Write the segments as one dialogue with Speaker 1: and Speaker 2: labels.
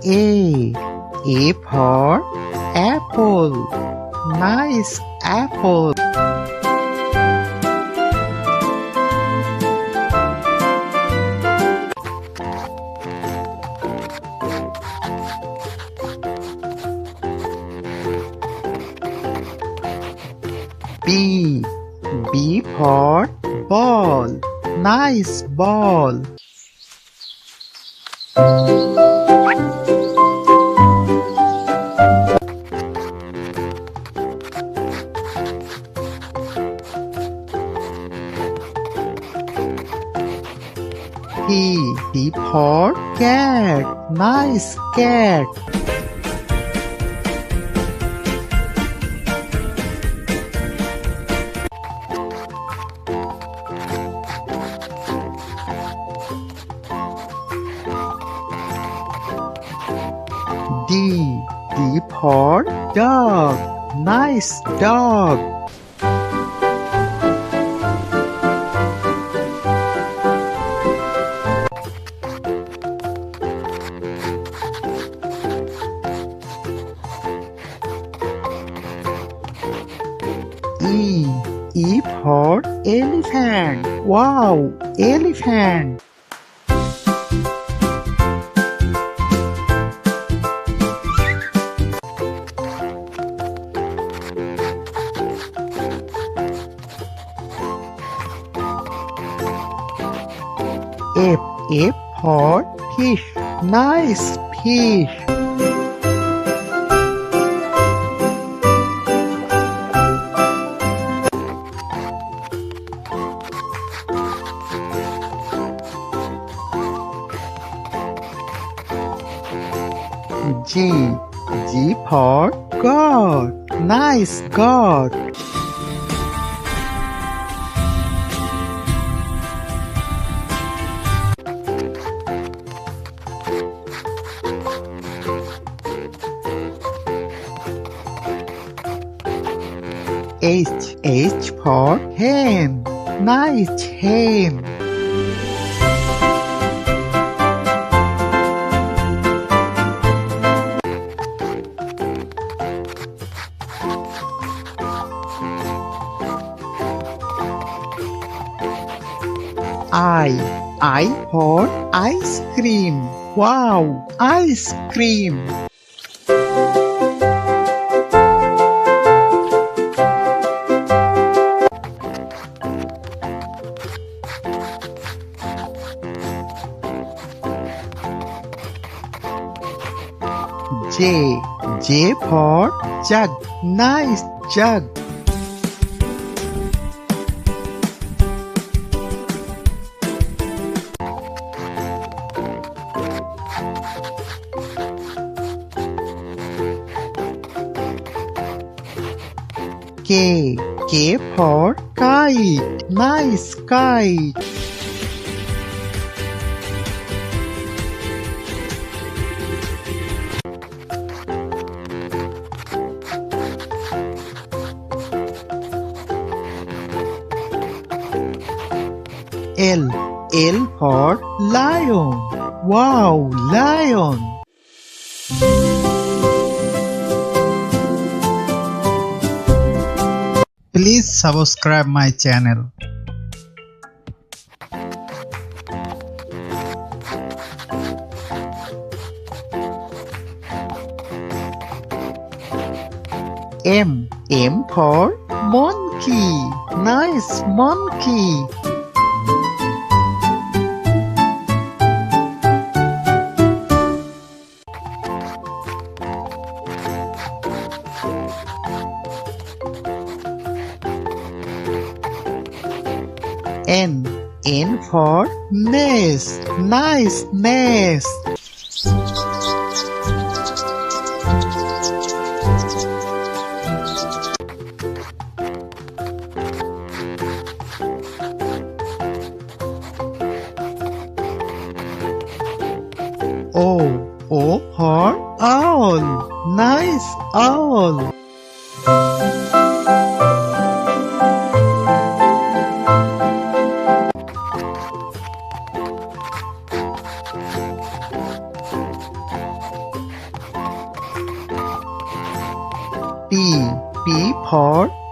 Speaker 1: A for apple. Nice apple. B for ball. Nice ball. C for cat. Nice cat. D for dog. Nice dog. E for elephant. Wow, elephant. F for fish. Nice fish. G for goat. Nice goat. H for hen. Nice hen. I for ice cream. Wow, ice cream. J for jug. Nice jug. K for kite. Nice kite. L for lion. Wow, lion. Please subscribe my channel. M for monkey. Nice monkey. N for nest. Nice nest. O for owl. Nice owl.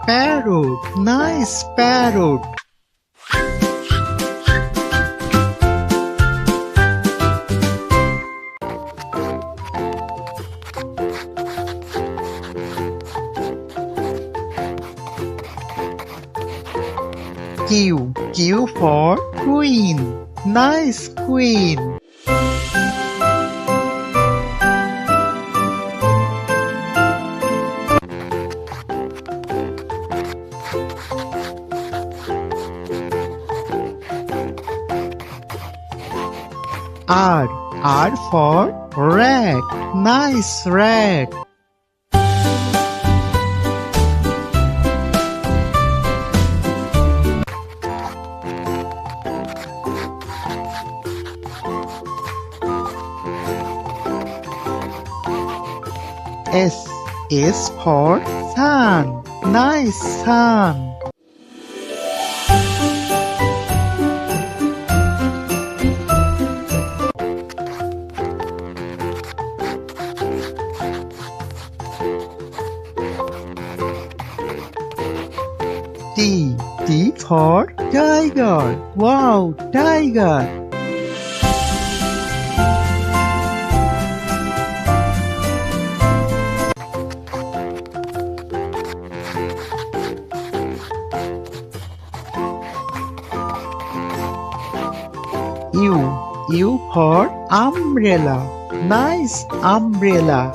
Speaker 1: parrot, nice parrot. Q for queen, nice queen. R for rat, nice rat. S is for sun, nice sun. T for tiger, wow, tiger. U for umbrella, nice umbrella.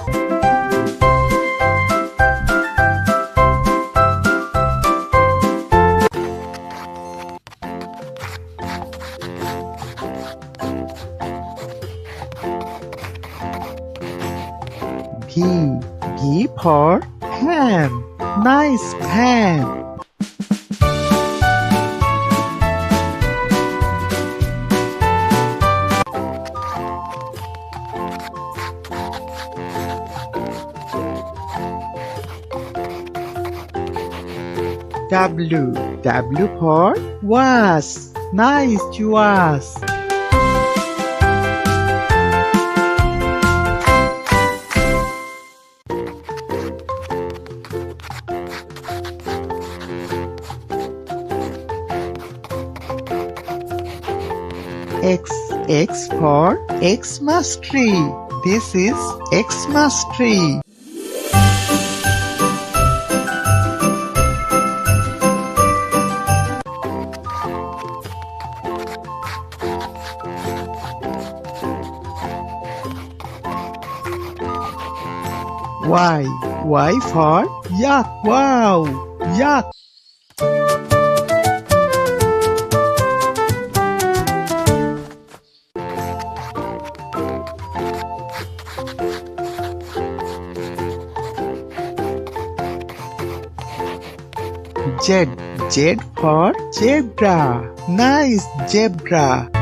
Speaker 1: P for pen, nice pen. W for was, nice was. X for Xmas tree. This is Xmas tree. Y for yak, wow, yak. Z for zebra, nice zebra.